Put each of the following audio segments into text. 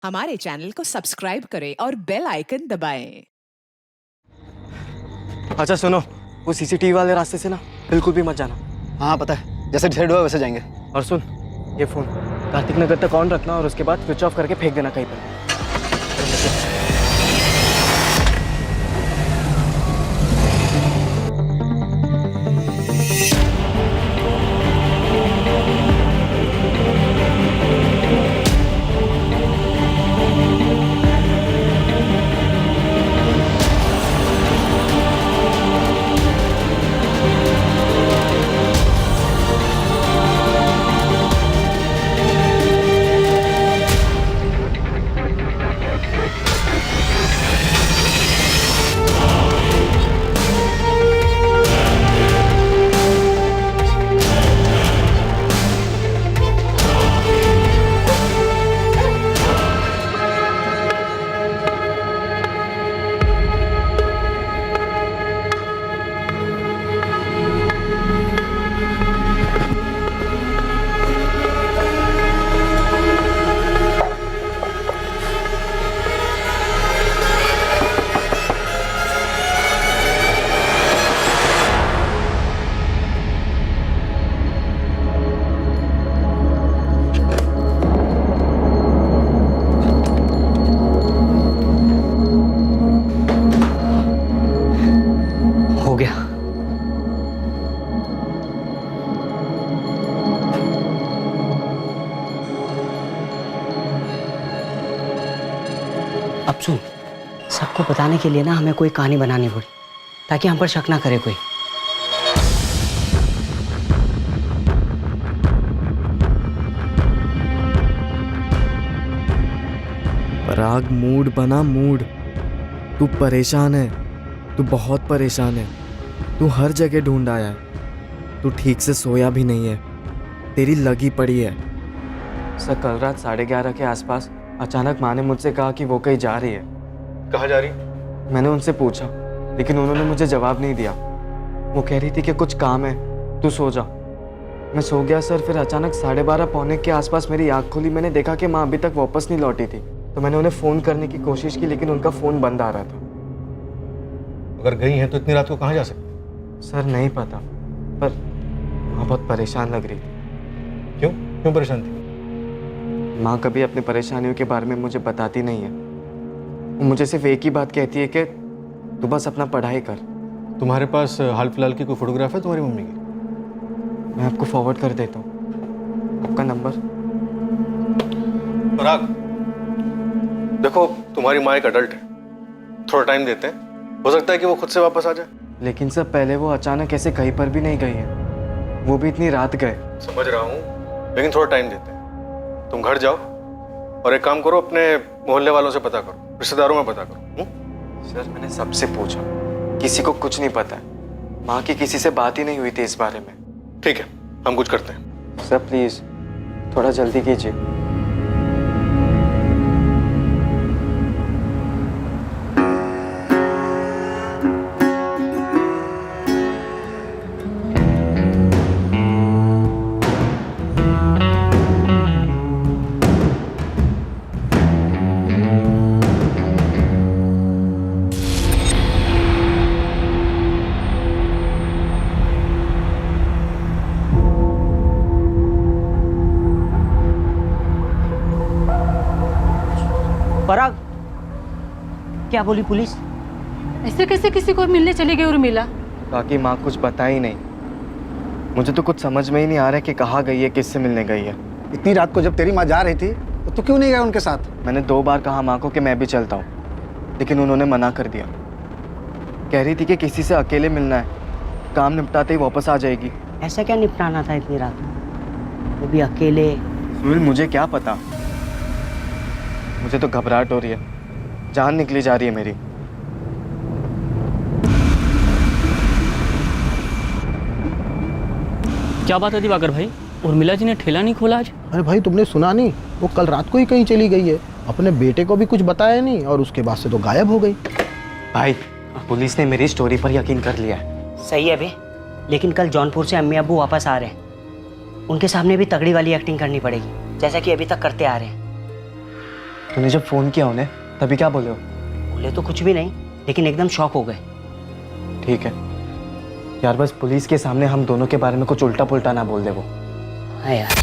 हमारे चैनल को सब्सक्राइब करें और बेल आइकन दबाएं। अच्छा सुनो, वो सीसीटीवी वाले रास्ते से ना बिल्कुल भी मत जाना। हाँ पता है, जैसे डिसाइड हुआ वैसे जाएंगे। और सुन, ये फोन कार्तिक नगर तक ऑन रखना और उसके बाद स्विच ऑफ करके फेंक देना कहीं पर। हो गया। अब सुन, सबको बताने के लिए ना हमें कोई कहानी बनानी पड़ी ताकि हम पर शक ना करे कोई। पराग, मूड बना मूड। तू परेशान है, तू बहुत परेशान है। तू हर जगह ढूंढ आया है, तू ठीक से सोया भी नहीं है, तेरी लगी पड़ी है। सर, कल रात 11:30 के आसपास अचानक माँ ने मुझसे कहा कि वो कहीं जा रही है। कहाँ जा रही? मैंने उनसे पूछा लेकिन उन्होंने मुझे जवाब नहीं दिया। वो कह रही थी कि कुछ काम है, तू सो जा। मैं सो गया सर। फिर अचानक 12:30 पौने के आसपास मेरी आँख खुली। मैंने देखा कि माँ अभी तक वापस नहीं लौटी थी, तो मैंने उन्हें फ़ोन करने की कोशिश की लेकिन उनका फ़ोन बंद आ रहा था। अगर गई हैं तो इतनी रात को कहाँ जा सकती? सर नहीं पता, पर माँ बहुत परेशान लग रही थी। क्यों क्यों परेशान थी? माँ कभी अपनी परेशानियों के बारे में मुझे बताती नहीं है। वो मुझे सिर्फ एक ही बात कहती है कि तू बस अपना पढ़ाई कर। तुम्हारे पास हाल फिलहाल की कोई फोटोग्राफ है तुम्हारी मम्मी की? मैं आपको फॉरवर्ड कर देता हूँ आपका नंबर। पराग, देखो तुम्हारी माँ एक अडल्ट है, थोड़ा टाइम देते हैं, हो सकता है कि वो खुद से वापस आ जाए। लेकिन सर पहले वो अचानक ऐसे कहीं पर भी नहीं गई है, वो भी इतनी रात गए। समझ रहा हूँ, लेकिन थोड़ा टाइम देते हैं। तुम घर जाओ और एक काम करो, अपने मोहल्ले वालों से पता करो, रिश्तेदारों में पता करो। सर मैंने सबसे पूछा, किसी को कुछ नहीं पता है। माँ की किसी से बात ही नहीं हुई थी इस बारे में। ठीक है, हम कुछ करते हैं। सर प्लीज़ थोड़ा जल्दी कीजिए। पराग, क्या बोली पुलिस? ऐसे कैसे किसी को मिलने चली गई उर्मिला? बाकी माँ कुछ बता ही नहीं। मुझे तो कुछ समझ में ही नहीं आ रहा है कि कहाँ गई है, किससे मिलने गई है। इतनी रात को जब तेरी माँ जा रही थी तो तू क्यों नहीं गया उनके साथ? मैंने 2 बार कहा माँ को कि मैं भी चलता हूँ, लेकिन उन्होंने मना कर दिया। कह रही थी कि किसी से अकेले मिलना है, काम निपटाते ही वापस आ जाएगी। ऐसा क्या निपटाना था इतनी रात, वो भी अकेले? सुनील, मुझे क्या पता, मुझे तो घबराहट हो रही है, जान निकली जा रही है मेरी। क्या बात है दिवाकर भाई, उर्मिला जी ने ठेला नहीं खोला आज? अरे भाई तुमने सुना नहीं, वो कल रात को ही कहीं चली गई है, अपने बेटे को भी कुछ बताया नहीं और उसके बाद से तो गायब हो गई। भाई पुलिस ने मेरी स्टोरी पर यकीन कर लिया है। सही है बे, लेकिन कल जौनपुर से अम्मी अब्बू वापस आ रहे हैं, उनके सामने भी तगड़ी वाली एक्टिंग करनी पड़ेगी, जैसा कि अभी तक करते आ रहे हैं। तूने जब फोन किया उन्हें तभी क्या बोले हो? बोले तो कुछ भी नहीं, लेकिन एकदम शॉक हो गए। ठीक है यार, बस पुलिस के सामने हम दोनों के बारे में कुछ उल्टा पुल्टा ना बोल दे वो। हाँ यार।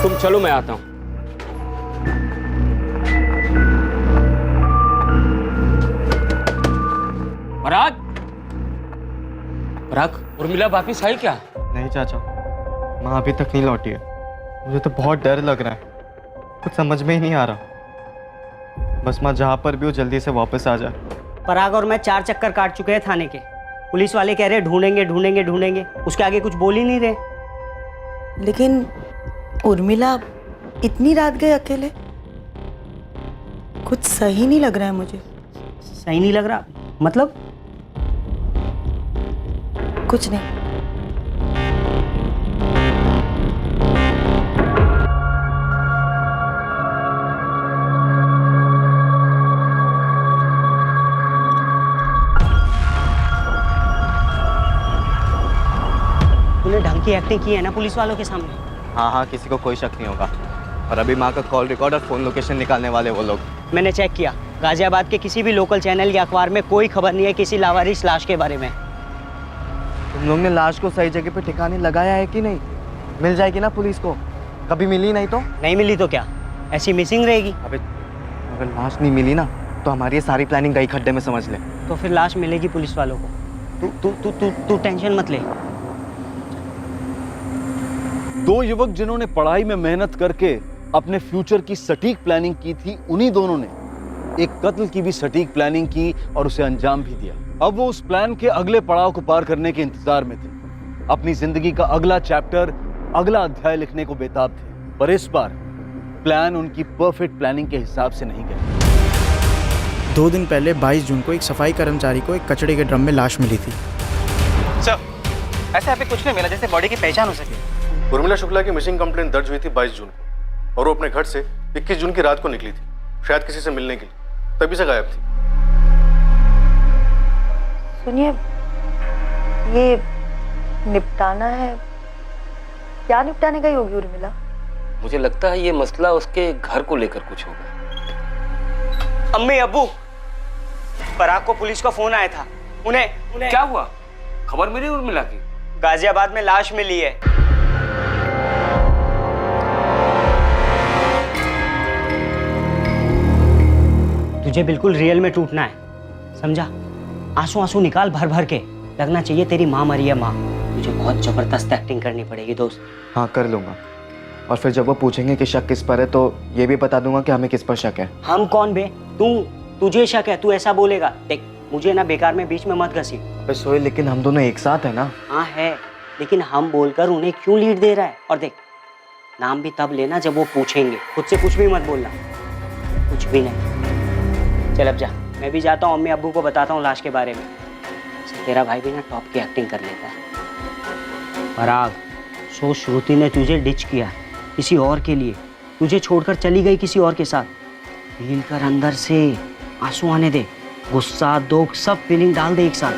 तुम चलो, मैं आता हूँ। पराग, पराग, उर्मिला वापिस आई क्या? नहीं चाचा, माँ अभी तक नहीं लौटी है। मुझे तो बहुत डर लग रहा है, कुछ समझ में ही नहीं आ रहा। बस माँ जहाँ पर भी हो जल्दी से वापस आ जाए। पराग और मैं 4 चक्कर काट चुके हैं थाने के। पुलिस वाले कह रहे ढूंढेंगे ढूंढेंगे ढूंढेंगे, उसके आगे कुछ बोल ही नहीं रहे। लेकिन उर्मिला इतनी रात गए अकेले, कुछ सही नहीं लग रहा है मुझे। सही नहीं लग रहा मतलब? कुछ नहीं। तूने ढंग की एक्टिंग की है ना पुलिस वालों के सामने? हाँ हाँ, किसी को कोई शक नहीं होगा। और अभी माँ का कॉल रिकॉर्ड और फोन लोकेशन निकालने वाले वो लोग। मैंने चेक किया, गाजियाबाद के किसी भी लोकल चैनल या अखबार में कोई खबर नहीं है किसी लावारिस लाश के बारे में। तुम लोग ने लाश को सही जगह पे ठिकाने लगाया है कि नहीं? मिल जाएगी ना पुलिस को? कभी मिली नहीं तो? नहीं मिली तो क्या, ऐसी मिसिंग रहेगी? अबे अगर लाश नहीं मिली ना तो हमारी ये सारी प्लानिंग गई खड्डे में, समझ ले। तो फिर लाश मिलेगी पुलिस वालों को। तू टेंशन मत ले। 2 युवक जिन्होंने पढ़ाई में मेहनत करके अपने फ्यूचर की सटीक प्लानिंग की थी, उन्हीं दोनों ने एक कत्ल की भी सटीक प्लानिंग की और उसे अंजाम भी दिया। अब वो उस प्लान के अगले पड़ाव को पार करने के इंतजार में थे। अपनी जिंदगी का अगला चैप्टर, अगला अध्याय लिखने को बेताब थे। पर इस बार प्लान उनकी परफेक्ट प्लानिंग के हिसाब से नहीं गया। 2 दिन पहले 22 जून को एक सफाई कर्मचारी को एक कचड़े के ड्रम में लाश मिली थी। सर, ऐसे अभी कुछ नहीं मिला जैसे बॉडी की पहचान हो सके। उर्मिला शुक्ला की मिसिंग कंप्लेंट दर्ज हुई थी 22 जून को और वो अपने घर से 21 जून की रात को निकली थी, शायद किसी से मिलने के लिए, तभी से गायब थी। सुनिए, ये निपटाना है, क्या निपटाने गई होगी उर्मिला? मुझे लगता है ये मसला उसके घर को लेकर कुछ होगा। अम्मी अब्बू, पराग को पुलिस का फोन आया था। उन्हें क्या हुआ? खबर मिली उर्मिला की? गाजियाबाद में लाश मिली है। तुझे बिल्कुल रियल में टूटना है, समझा? आंसू आंसू निकाल भर भर के, लगना चाहिए तेरी माँ मरी है माँ। तुझे बहुत जबरदस्त एक्टिंग करनी पड़ेगी दोस्त। हाँ कर लूँगा। और फिर जब वो पूछेंगे कि शक किस पर है तो ये भी बता दूंगा कि हमें किस पर शक है। हम कौन बे? तुझे शक है, तू ऐसा बोलेगा। देख, मुझे ना बेकार में बीच में मत घसी। अबे सोहेल, लेकिन हम दोनों एक साथ है ना? हाँ है, लेकिन हम बोलकर उन्हें क्यों लीड दे रहा है? और देख, नाम भी तब लेना जब वो पूछेंगे, खुद से कुछ भी मत बोलना, कुछ भी नहीं। चल अब जा, मैं भी जाता हूँ, अम्मी अब्बू को बताता हूँ लाश के बारे में। तेरा भाई भी ना टॉप की एक्टिंग कर लेता है। पराग, सो श्रुति ने तुझे डिच किया किसी और के लिए, तुझे छोड़कर चली गई किसी और के साथ। फील कर अंदर से, आंसू आने दे, गुस्सा दुख सब फीलिंग डाल दे एक साथ।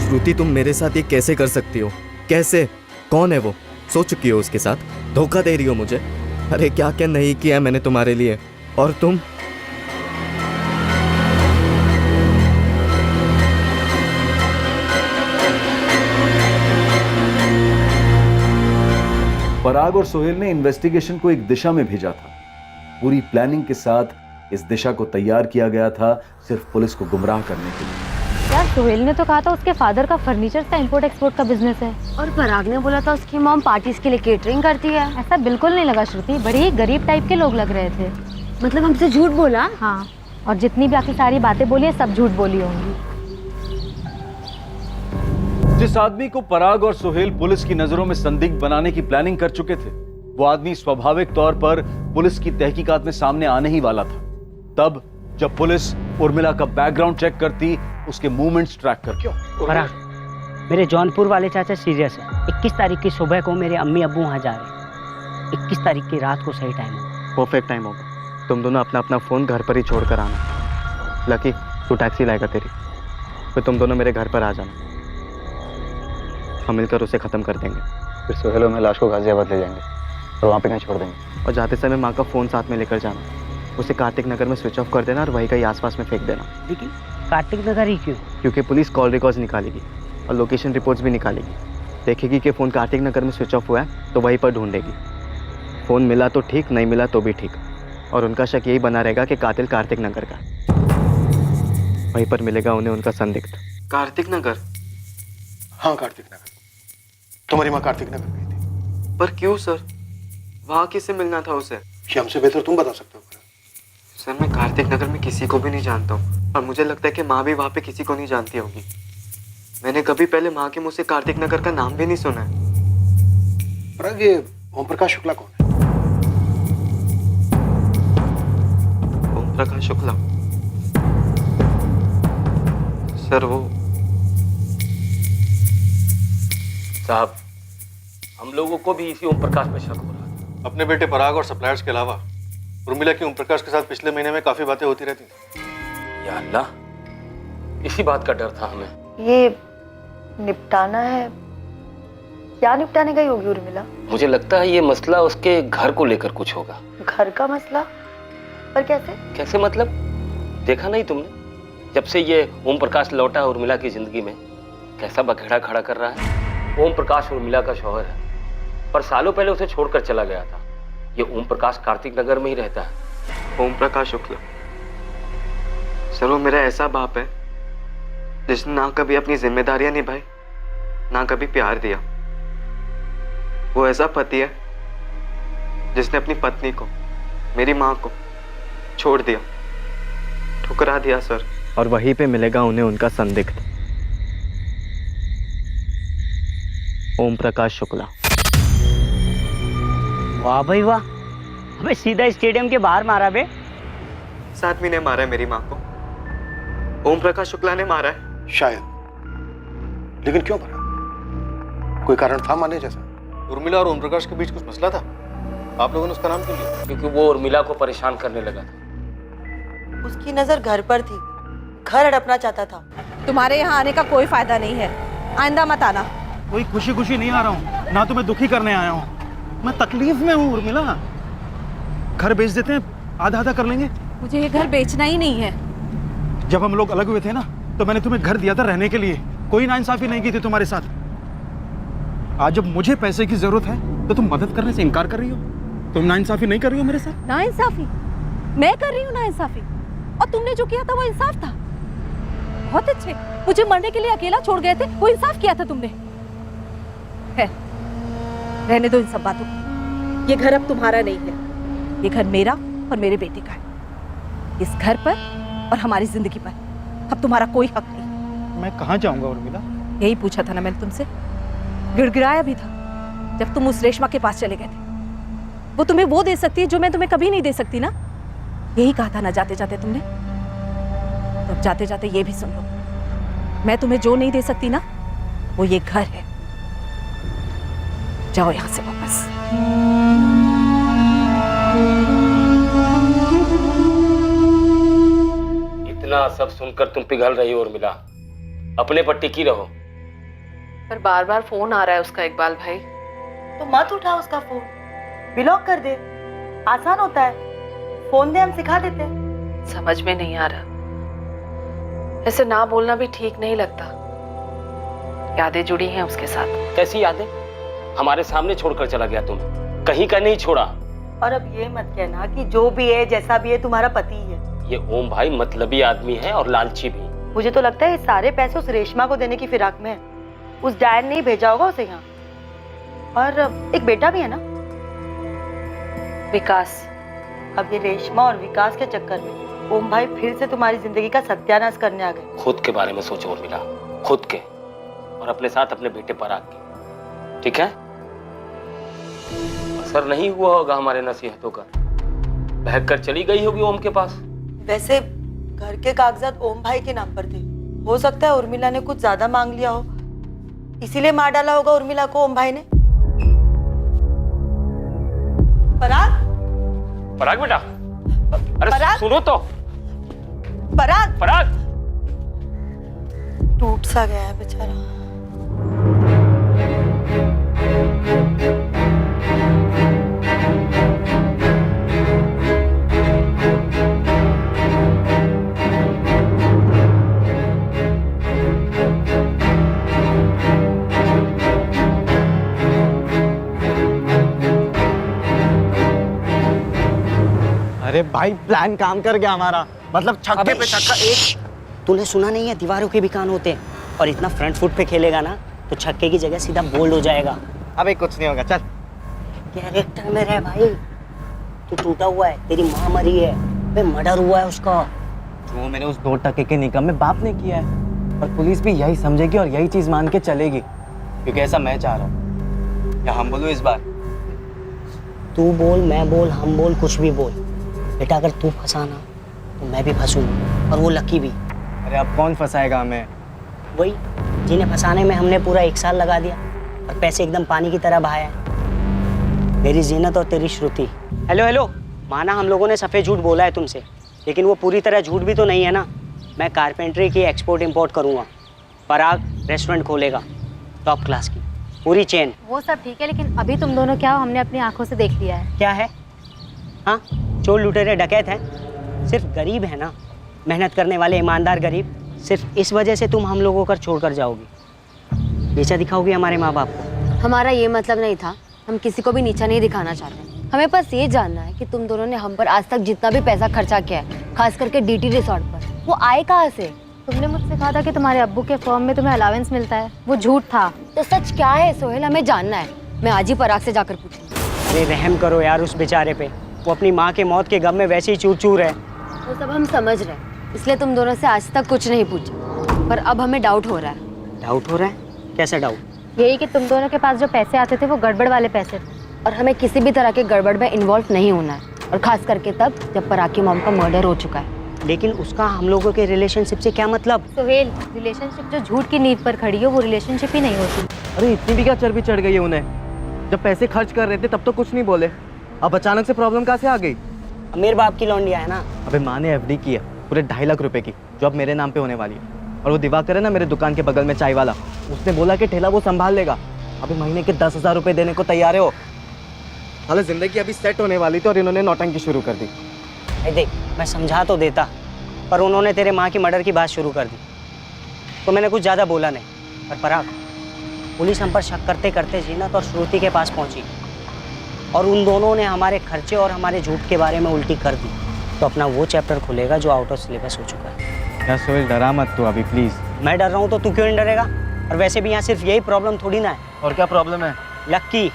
श्रुति, तुम मेरे साथ ये कैसे कर सकती हो? कैसे? कौन है वो? सो चुकी हो उसके साथ? धोखा दे रही हो मुझे? अरे क्या क्या नहीं किया मैंने तुम्हारे लिए, और तुम? पराग और सोहेल ने इन्वेस्टिगेशन को एक दिशा में भेजा था। पूरी प्लानिंग के साथ इस दिशा को तैयार किया गया था, सिर्फ पुलिस को गुमराह करने के लिए। यार सोहेल ने तो कहा था उसके फादर का फर्नीचर का इंपोर्ट एक्सपोर्ट का बिजनेस है, और पराग ने बोला था उसकी मॉम पार्टीज के लिए केटरिंग करती है। ऐसा बिल्कुल नहीं लगा श्रुति, बड़े ही गरीब टाइप के लोग लग रहे थे। मतलब हमसे झूठ बोला? हाँ, और जितनी बाकी सारी बातें बोली है सब झूठ बोली होंगी। जिस आदमी को पराग और सोहेल पुलिस की नजरों में संदिग्ध बनाने की प्लानिंग कर चुके थे, वो आदमी स्वाभाविक तौर पर पुलिस की तहकीकात में सामने आने ही वाला था। तब जब पुलिस उर्मिला का बैकग्राउंड चेक करती, उसके मूवमेंट्स ट्रैक करके। मेरे जौनपुर वाले चाचा सीरियस है। 21 तारीख की सुबह को मेरे अम्मी अब्बू वहाँ जा रहे हैं। 21 तारीख की रात को सही टाइम होगा। परफेक्ट टाइम होगा। तुम दोनों अपना अपना फ़ोन घर पर ही छोड़ कर आना। लकी तू टैक्सी लाएगा तेरी, फिर तुम दोनों मेरे घर पर आ जाना। हम मिलकर उसे ख़त्म कर देंगे। फिर सुहेल में लाश को गाजियाबाद ले जाएंगे और वहाँ पे कहीं छोड़ देंगे। और जाते समय माँ का फ़ोन साथ में लेकर जाना। उसे कार्तिक नगर में स्विच ऑफ कर देना और वहीं कहीं आसपास में फेंक देना। लेकिन कार्तिक नगर ही क्यों? क्योंकि पुलिस कॉल रिकॉर्ड्स निकालेगी और लोकेशन रिपोर्ट्स भी निकालेगी। देखेगी कि फ़ोन कार्तिक नगर में स्विच ऑफ हुआ है तो वहीं पर ढूंढेगी। फ़ोन मिला तो ठीक, नहीं मिला तो भी ठीक। और उनका शक यही बना रहेगा कि कातिल कार्तिक नगर का। वहीं पर मिलेगा उन्हें उनका संदिग्ध। कार्तिक नगर? हाँ कार्तिक नगर। तुम्हारी माँ कार्तिक नगर गई थी। पर क्यों सर? वहाँ किससे मिलना था उसे? ये हमसे बेहतर तुम बता सकते हो। सर मैं कार्तिक नगर में किसी को भी नहीं जानता हूँ और मुझे लगता है कि माँ भी वहाँ पे किसी को नहीं जानती होगी। मैंने कभी पहले माँ के मुँह से कार्तिक नगर का नाम भी नहीं सुना है। पर ये ओम प्रकाश शुक्ला कौन है? ओम प्रकाश शुक्ला? सर वो साहब, हम लोगों को भी इसी ओम प्रकाश पे शक हो रहा है। अपने बेटे पराग और सप्लायर्स के अलावा उर्मिला की ओम प्रकाश के साथ पिछले महीने में काफी बातें होती रहती थी। या अल्लाह, इसी बात का डर था हमें। ये निपटाना है, क्या निपटाने गई होगी उर्मिला? मुझे लगता है ये मसला उसके घर को लेकर कुछ होगा। घर का मसला? पर कैसे? कैसे मतलब? देखा नहीं तुमने जब से ये ओम प्रकाश लौटा है उर्मिला की जिंदगी में, कैसा बखेड़ा खड़ा कर रहा है। ओम प्रकाश उर्मिला का शौहर है, पर सालों पहले उसे छोड़कर चला गया था। ये ओम प्रकाश कार्तिक नगर में ही रहता है। ओम प्रकाश शुक्ला? सर वो मेरा ऐसा बाप है जिसने ना कभी अपनी जिम्मेदारियां निभाई, ना कभी प्यार दिया। वो ऐसा पति है जिसने अपनी पत्नी को, मेरी माँ को छोड़ दिया, ठुकरा दिया सर। और वहीं पे मिलेगा उन्हें उनका संदिग्ध, ओम प्रकाश शुक्ला। वाह भाई वाह, हमें सीधा स्टेडियम के बाहर मारा बे। इस आदमी ने मारा है मेरी माँ को, ओम प्रकाश शुक्ला ने मारा है। शायद, लेकिन क्यों मारा? कोई कारण था माने जैसा? उर्मिला और ओम प्रकाश के बीच कुछ मसला था? आप लोगों ने उसका नाम क्यों लिया? क्योंकि वो उर्मिला को परेशान करने लगा था। उसकी नजर घर पर थी, घर हड़पना चाहता था। तुम्हारे यहाँ आने का कोई फायदा नहीं है, आइंदा मत आना। कोई खुशी खुशी नहीं आ रहा हूँ, ना तो मैं दुखी करने आया हूँ। मैं तकलीफ में हूँ उर्मिला। घर बेच देते हैं, आधा आधा कर लेंगे। मुझे ये घर बेचना ही नहीं है। जब हम लोग अलग हुए थे ना, तो मैंने तुम्हें घर दिया था रहने के लिए। कोई नाइंसाफी नहीं की थी तुम्हारे साथ। आज जब मुझे पैसे की जरूरत है तो तुम मदद करने से इनकार कर रही हो। तुम नाइंसाफी नहीं कर रही हो मेरे साथ। नाइंसाफी? मैं कर रही हूँ नाइंसाफी? और तुमने जो किया था वो इंसाफ था। बहुत अच्छे, मुझे मरने के लिए अकेला छोड़ गए थे, वो इंसाफ किया था तुमने। है, रहने दो इन सब बातों को। ये घर अब तुम्हारा नहीं है, ये घर मेरा और मेरे बेटे का है। इस घर पर और हमारी जिंदगी पर अब तुम्हारा कोई हक नहीं। मैं कहाँ जाऊंगा उर्मिला? यही पूछा था ना मैंने तुमसे, गिड़गिड़ाया भी था जब तुम उस रेशमा के पास चले गए थे। वो तुम्हें वो दे सकती है जो मैं तुम्हें कभी नहीं दे सकती ना। यही कहा था ना जाते जाते तुमने। तो अब जाते जाते ये भी सुन लो, मैं तुम्हें जो नहीं दे सकती ना, वो ये घर है। जाओ यहां से वापस। इतना सब सुनकर तुम पिघल रही हो उर्मिला, अपने पर टिकी रहो। पर बार बार फोन आ रहा है उसका इकबाल भाई। तो मत उठा उसका फोन, ब्लॉक कर दे, आसान होता है। फोन दे, हम सिखा देते। समझ में नहीं आ रहा, ऐसे ना बोलना भी ठीक नहीं लगता। यादें जुड़ी हैं उसके साथ। कैसी यादें? हमारे सामने छोड़कर चला गया तुम्हें, कहीं का नहीं छोड़ा। और अब ये मत कहना कि जो भी है जैसा भी है तुम्हारा पति है। ये ओम भाई मतलबी आदमी है और लालची भी। मुझे तो लगता है ये सारे पैसे उस रेशमा को देने की फिराक में है। उस डायन ने ही भेजा होगा उसे यहाँ। और एक बेटा भी है ना, विकास। अब ये रेशमा और विकास के चक्कर में ओम भाई फिर से तुम्हारी जिंदगी का सत्यानाश करने आ गए। खुद के बारे में सोचो उर्मिला, खुद के, और अपने साथ अपने बेटे पराग के। ठीक है? असर नहीं हुआ होगा हमारे नसीहतों का, बहक कर चली गई होगी ओम के पास। वैसे घर के कागजात ओम भाई के नाम पर थे। हो सकता है उर्मिला ने कुछ ज्यादा मांग लिया हो, इसीलिए मार डाला होगा उर्मिला को ओम भाई ने। पराग, पराग बेटा, अरे पराग? सुनो तो। पराग पराग, टूट सा गया है बेचारा। अरे भाई प्लान काम कर गया हमारा, मतलब छक्के पे छक्का। एक तूने सुना नहीं है, दीवारों के भी कान होते हैं, और इतना फ्रंट फुट पे खेलेगा ना तो छक्के की जगह सीधा बोल्ड हो जाएगा। अबे कुछ नहीं होगा, चल। कैरेक्टर में रह भाई, तू टूटा हुआ है, तेरी माँ मरी है, बे मर्डर हुआ है उसका। जो मैंने उस 2 टके के निकम में बाप ने किया है, और पुलिस भी यही समझेगी और यही चीज मान के चलेगी, क्योंकि ऐसा मैं चाह रहा हूँ। या हम बोलो इस बार? तू बोल, मैं बोल, हम बोल, कुछ भी बोल बेटा। अगर तू फंसाना तो मैं भी फंसूंगा, और वो लकी भी। अरे अब कौन फंसाएगा हमें? वही जिन्हें फंसाने में हमने पूरा 1 साल लगा दिया और पैसे एकदम पानी की तरह बहाया। मेरी जीनत और तेरी श्रुति। हेलो हेलो, माना हम लोगों ने सफ़ेद झूठ बोला है तुमसे, लेकिन वो पूरी तरह झूठ भी तो नहीं है ना। मैं कारपेंट्री की एक्सपोर्ट इंपोर्ट करूँगा, पराग रेस्टोरेंट खोलेगा टॉप क्लास की, पूरी चेन। वो सब ठीक है, लेकिन अभी तुम दोनों क्या हो हमने अपनी आंखों से देख लिया है। क्या है? हाँ, चोर लुटेरे डकैत हैं, सिर्फ गरीब है ना, मेहनत करने वाले ईमानदार गरीब। सिर्फ इस वजह से तुम हम लोगों को छोड़कर जाओगी, नीचा दिखाओगी हमारे माँ बाप को। हमारा ये मतलब नहीं था, हम किसी को भी नीचा नहीं दिखाना चाहते। हमें बस ये जानना है कि तुम दोनों ने हम पर आज तक जितना भी पैसा खर्चा किया है, खास करके डीटी रिसोर्ट पर, वो आए कहाँ से? तुमने मुझसे कहा था कि तुम्हारे अब्बू के फर्म में तुम्हें अलाउंस मिलता है, वो झूठ था। तो सच क्या है सोहेल, हमें जानना है। मैं आज ही पराग से जाकर पूछूंगी। अरे रहम करो यार उस बेचारे पे, वो अपनी माँ के मौत के गम में वैसे ही चूर चूर है। वो सब हम समझ रहे हैं, इसलिए तुम दोनों से आज तक कुछ नहीं पूछा, पर अब हमें डाउट हो रहा है। डाउट हो रहा है? कैसा डाउट? यही कि तुम दोनों के पास जो पैसे आते थे वो गड़बड़ वाले पैसे थे, और हमें किसी भी तरह के गड़बड़ में इन्वॉल्व नहीं होना है, और खास करके तब जब पराग की मॉम का मर्डर हो चुका है। लेकिन उसका हम लोगों के रिलेशनशिप से क्या मतलब? सोहेल, रिलेशनशिप जो झूठ की नींव पर खड़ी हो वो रिलेशनशिप ही नहीं होती। अरे इतनी भी क्या चर्बी चढ़ गई है उन्हें? जब पैसे खर्च कर रहे थे तब तो कुछ नहीं बोले, अब अचानक से प्रॉब्लम कहाँ से आ गई? मेरे बाप की लौंडिया है ना। अबे माँ ने एफडी की है पूरे 2.5 लाख रुपए की, जो अब मेरे नाम पे होने वाली है। और वो दिवाकर है ना मेरे दुकान के बगल में चाय वाला, उसने बोला कि ठेला वो संभाल लेगा। अभी महीने के 10,000 रुपए देने को तैयार है हो। हालांकि जिंदगी अभी सेट होने वाली थी और इन्होंने नौटंकी शुरू कर दी। देख, मैं समझा तो देता, पर उन्होंने तेरे माँ की मर्डर की बात शुरू कर दी, तो मैंने कुछ ज़्यादा बोला नहीं। पर पराग, पुलिस हम पर शक करते करते जीनत और श्रुति के पास पहुंची, और उन दोनों ने हमारे खर्चे और हमारे झूठ के बारे में उल्टी कर दी, तो अपना वो चैप्टर खुलेगा जो आउट ऑफ सिलेबस हो चुका है। क्या सोहेल, डरा मत तू अभी प्लीज। मैं डर रहा हूँ तो तू क्यों नहीं डरेगा? और वैसे भी यहाँ सिर्फ यही प्रॉब्लम थोड़ी ना है। और क्या प्रॉब्लम है? लक्की,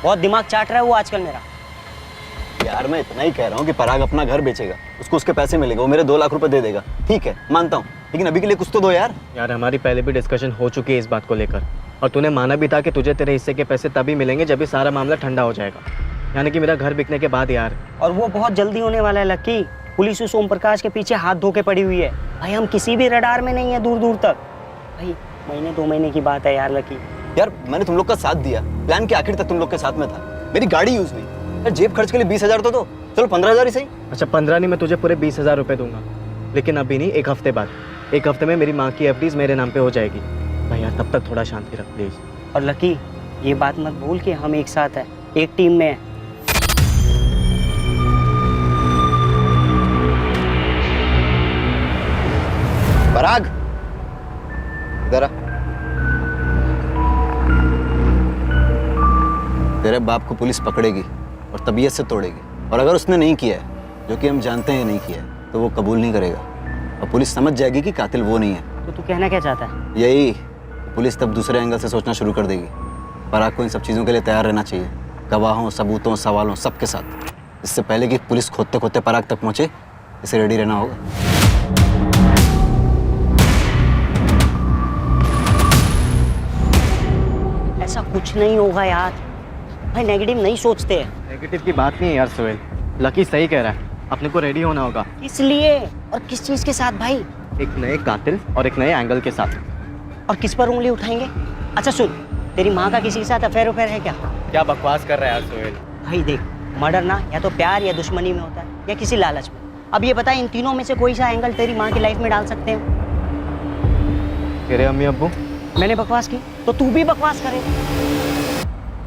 बहुत दिमाग चाट रहा है वो आजकल मेरा। यार मैं इतना ही कह रहा हूँ कि पराग अपना घर बेचेगा, उसको उसके पैसे मिलेगा, वो मेरे 2 लाख रुपए दे देगा, ठीक है मानता हूँ, लेकिन अभी के लिए कुछ तो दो यार। यार हमारी पहले भी डिस्कशन हो चुकी है इस बात को लेकर, और तूने माना भी था कि तुझे तेरे हिस्से के पैसे तभी मिलेंगे जब ये सारा मामला ठंडा हो जाएगा, यानी कि मेरा घर बिकने के बाद यार। और वो बहुत जल्दी होने वाला है लक्की। पुलिस उस ओम प्रकाश के पीछे हाथ धो के पड़ी हुई है भाई, हम किसी भी रडार में नहीं है दूर दूर तक भाई। 1-2 महीने की बात है यार लकी। यार मैंने तुम लोग का साथ दिया, प्लान के आखिर तक तुम लोग के साथ में था, मेरी गाड़ी यूज हुई यार, जेब खर्च के लिए 20,000 तो दो, चलो 15,000 ही सही। अच्छा 15 नहीं, मैं तुझे पूरे 20,000 रुपये दूंगा, लेकिन अभी नहीं, 1 हफ्ते बाद। 1 हफ्ते में मेरी माँ की एफडीज मेरे नाम पे हो जाएगी भाई यार, तब तक थोड़ा शांति रख प्लीज। और लकी, ये बात मत भूल कि हम एक साथ हैं, एक टीम में हैं। पराग इधर आ। तेरे बाप को पुलिस पकड़ेगी और तबीयत से तोड़ेगी, और अगर उसने नहीं किया है, जो कि हम जानते हैं नहीं किया है, तो वो कबूल नहीं करेगा, और पुलिस समझ जाएगी कि कातिल वो नहीं है। तो तू कहना क्या चाहता है? यही, पुलिस तब दूसरे एंगल से सोचना शुरू कर देगी। पराग को इन सब चीज़ों के लिए तैयार रहना चाहिए, गवाहों, सबूतों, सवालों सबके साथ। इससे पहले कि पुलिस खोदते खोदते पराग तक पहुंचे, इसे रेडी रहना होगा। ऐसा कुछ नहीं होगा यार भाई, नेगेटिव नहीं सोचते हैं। नेगेटिव की बात नहीं है यार सोहेल, लकी सही कह रहा है, अपने को रेडी होना होगा। इसलिए, और किस चीज़ के साथ भाई? एक नए कातिल और एक नए एंगल के साथ। और किस पर उंगली उठाएंगे? अच्छा सुन, तेरी माँ का किसी के साथ अफेयर है क्या? क्या बकवास कर रहा है यार सोहेल? भाई देख, मर्डर ना या तो प्यार या दुश्मनी में होता है या किसी लालच में। अब ये बता, इन तीनों में से कोई सा एंगल तेरी माँ की लाइफ में डाल सकते हैं? तेरे अम्मी अब्बू? मैंने बकवास की तो तू भी बकवास करे।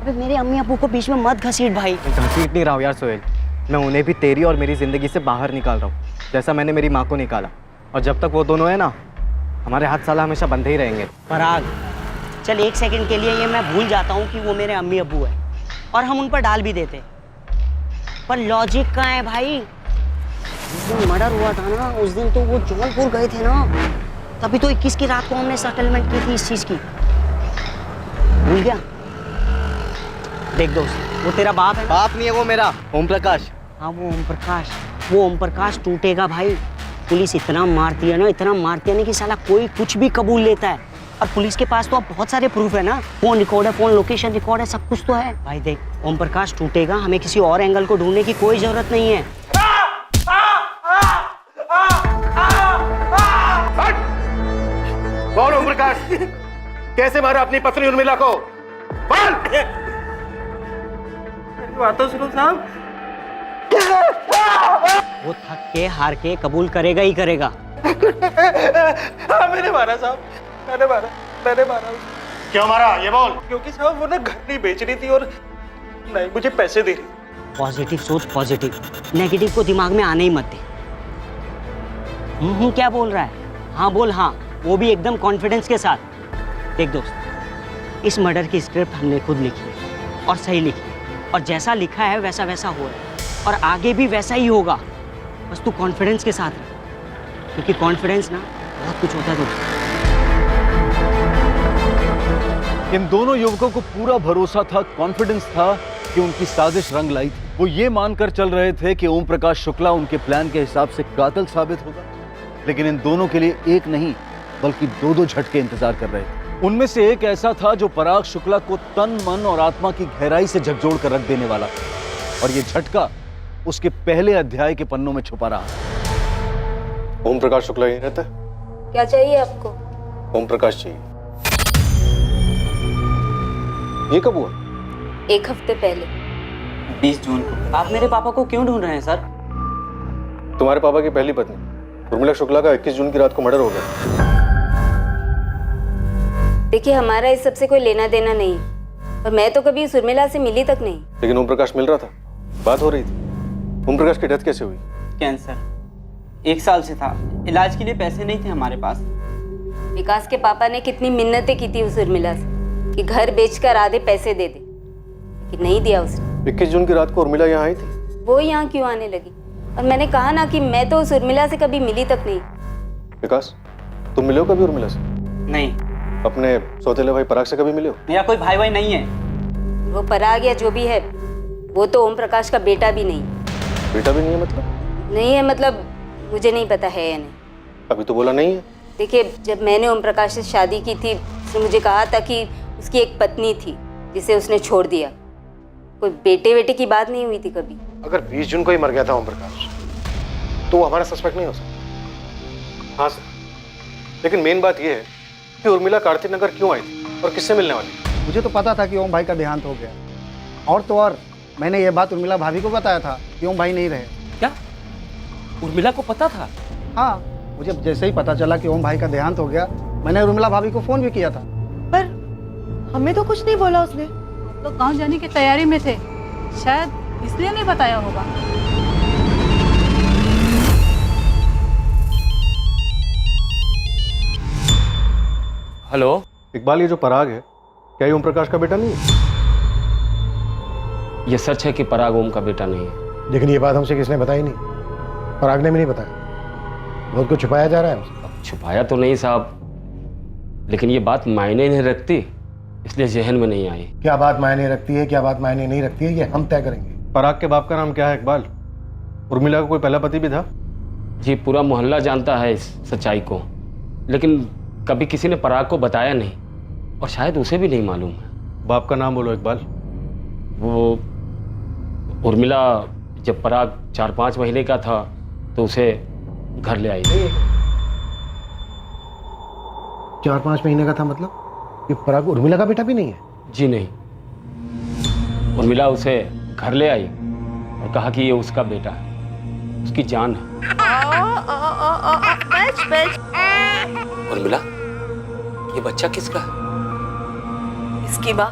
अबे मेरे अम्मी अब्बू को बीच में मत घसीट भाई। घसीट नहीं रहा हूँ यार सोहेल, मैं उन्हें भी तेरी और मेरी ज़िंदगी से बाहर निकाल रहा हूँ, जैसा मैंने मेरी माँ को निकाला। और जब तक वो दोनों है ना, हमारे हाथ साला हमेशा बंधे ही रहेंगे। पराग, चल एक सेकंड के लिए ये मैं भूल जाता हूँ कि वो मेरे अम्मी अब्बू है और हम उन पर डाल भी देते, पर लॉजिक कहाँ है भाई? जिस दिन मर्डर हुआ था ना, उस दिन तो वो जौनपुर गए थे ना, तभी तो 21 की रात को हमने सेटलमेंट की थी इस चीज की। भूल गया? देख दोस्त, वो तेरा बाप है। बाप नहीं है वो मेरा, ओम प्रकाश। हाँ वो ओम प्रकाश, वो ओम प्रकाश टूटेगा भाई। पुलिस इतना मारती है ना, इतना मारती है ना कि साला कोई कुछ भी कबूल लेता है। और पुलिस के पास तो अब बहुत सारे प्रूफ है ना, फोन रिकॉर्ड है, फोन लोकेशन रिकॉर्ड है, सब कुछ तो है भाई। देख, ओम प्रकाश टूटेगा, हमें किसी और एंगल को ढूंढने की कोई जरूरत नहीं है। कौन ओम प्रकाश? कैसे मारा अपनी पत्नी उर्मिला को? बोल! बात तो सुनो साहब। वो थक के हार के कबूल करेगा ही करेगा। हाँ मैंने मारा साहब, मैंने मारा। क्यों मारा ये बोल? क्योंकि साहब वो ना घर नहीं बेच रही थी और नहीं मुझे पैसे दे रही थी। पॉजिटिव सोच, पॉजिटिव, नेगेटिव को दिमाग में आने ही मत दे। क्या बोल रहा है? हाँ बोल हाँ, वो भी एकदम कॉन्फिडेंस के साथ। देख दोस्त, इस मर्डर की स्क्रिप्ट हमने खुद लिखी है और सही लिखी है, और जैसा लिखा है वैसा वैसा हो रहा है और आगे भी वैसा ही होगा। बस तू कॉन्फिडेंस के साथ रह, क्योंकि कॉन्फिडेंस ना बहुत कुछ होता है दोस्त। इन दोनों युवकों को पूरा भरोसा था, कॉन्फिडेंस था कि उनकी साजिश रंग लाई थी। वो ये मानकर चल रहे थे कि ओम प्रकाश शुक्ला उनके प्लान के हिसाब से कातिल साबित होगा, लेकिन इन दोनों के लिए एक नहीं बल्कि दो दो झटके इंतजार कर रहे थे। उनमें से एक ऐसा था जो पराग शुक्ला को तन मन और आत्मा की गहराई से झकझोर कर रख देने वाला, और ये झटका उसके पहले अध्याय के पन्नों में छुपा रहा। ओम प्रकाश शुक्ला यहीं रहता है? क्या चाहिए आपको? ओम प्रकाश चाहिए। ये कब हुआ? 1 हफ्ते पहले। 20 जून को। आप मेरे पापा को क्यों ढूंढ रहे हैं सर? तुम्हारे पापा की पहली पत्नी उर्मिला शुक्ला का 21 जून की रात को मर्डर हो गया। देखिए, हमारा इस सब से कोई लेना देना नहीं, और मैं तो कभी उस उर्मिला से मिली तक नहीं। लेकिन ओम प्रकाश मिल रहा था, बात हो रही थी। ओम प्रकाश की डेथ कैसे हुई? कैंसर, 1 साल से था, इलाज के लिए पैसे नहीं थे हमारे पास। विकास के पापा ने कितनी मिन्नतें की थी उस उर्मिला से कि घर बेचकर आधे पैसे दे दे, लेकिन नहीं दिया उसने। 21 जून की रात को उर्मिला यहाँ आई थी? वो यहाँ क्यों आने लगी? और मैंने कहा ना कि मैं तो उस उर्मिला से कभी मिली तक नहीं। विकास, तुम मिले हो कभी उर्मिला से? नहीं। अपने सौतेले भाई पराग से कभी मिले हो? मेरा कोई भाई नहीं है। वो पराग या जो भी है, वो तो ओम प्रकाश का बेटा भी नहीं। बेटा भी नहीं है मतलब? नहीं है मतलब मुझे नहीं पता है या नहीं। अभी तो बोला नहीं है। देखिए, जब मैंने ओम प्रकाश से शादी की थी, उसने मुझे कहा था कि उसकी एक पत्नी थी जिसे उसने छोड़ दिया। कोई बेटे बेटे की बात नहीं हुई थी कभी। अगर 20 जून को ही मर गया था ओम प्रकाश, तो वो हमारा सस्पेक्ट नहीं हो सकता। हाँ सर, लेकिन मेन बात यह है कि उर्मिला कार्तिक नगर क्यों आई थी और किससे मिलने वाली थी? मुझे तो पता था कि ओम भाई का देहांत हो गया, और तो और मैंने ये बात उर्मिला भाभी को बताया था कि ओम भाई नहीं रहे। क्या उर्मिला को पता था? हाँ, मुझे जैसे ही पता चला कि ओम भाई का देहांत हो गया, मैंने उर्मिला भाभी को फोन भी किया था। पर हमें तो कुछ नहीं बोला उसने। तो गांव जाने की तैयारी में थे, शायद इसलिए नहीं बताया होगा। हेलो इकबाल, ये जो पराग है, क्या ये ओम प्रकाश का बेटा नहीं है? ये सच है कि पराग ओम का बेटा नहीं है। लेकिन ये बात हमसे किसने बताई नहीं, पराग ने भी नहीं बताया। बहुत कुछ छुपाया जा रहा है हमसे। छुपाया तो नहीं साहब, लेकिन ये बात मायने नहीं रखती, इसलिए जहन में नहीं आई। क्या बात मायने रखती है, क्या बात मायने नहीं रखती है, ये हम तय करेंगे। पराग के बाप का नाम क्या है इकबाल? उर्मिला का कोई पहला पति भी था? जी, पूरा मोहल्ला जानता है इस सच्चाई को, लेकिन कभी किसी ने पराग को बताया नहीं, और शायद उसे भी नहीं मालूम है। बाप का नाम बोलो इकबाल। वो उर्मिला जब पराग 4-5 महीने का था तो उसे घर ले आई। 4-5 महीने का था मतलब? ये पराग उर्मिला का बेटा भी नहीं है? जी नहीं, उर्मिला उसे घर ले आई और कहा कि ये उसका बेटा है, उसकी जान है। उर्मिला, ये बच्चा किसका है? इसकी माँ